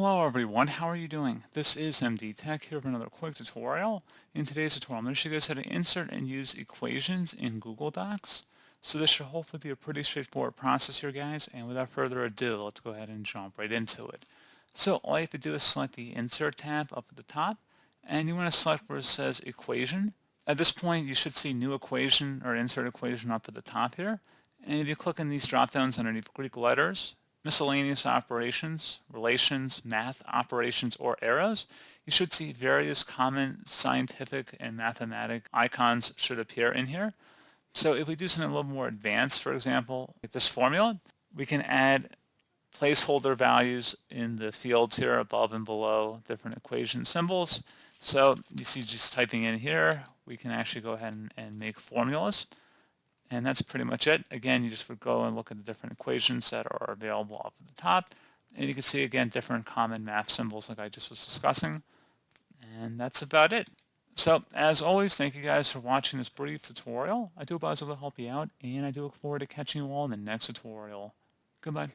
Hello everyone, how are you doing? This is MD Tech here for another quick tutorial. In today's tutorial, I'm going to show you guys how to insert and use equations in Google Docs. So this should hopefully be a pretty straightforward process here, guys, and without further ado, let's go ahead and jump right into it. So all you have to do is select the Insert tab up at the top, and you want to select where it says Equation. At this point, you should see New Equation or Insert Equation up at the top here, and if you click on these drop-downs underneath Greek letters, miscellaneous operations, relations, math operations, or arrows, you should see various common scientific and mathematic icons should appear in here. So if we do something a little more advanced, for example, like this formula, we can add placeholder values in the fields here above and below different equation symbols. So you see just typing in here, we can actually go ahead and make formulas. And that's pretty much it. Again, you just would go and look at the different equations that are available up at the top. And you can see, again, different common math symbols like I just was discussing. And that's about it. So, as always, thank you guys for watching this brief tutorial. I do hope I was able to help you out, and I do look forward to catching you all in the next tutorial. Goodbye.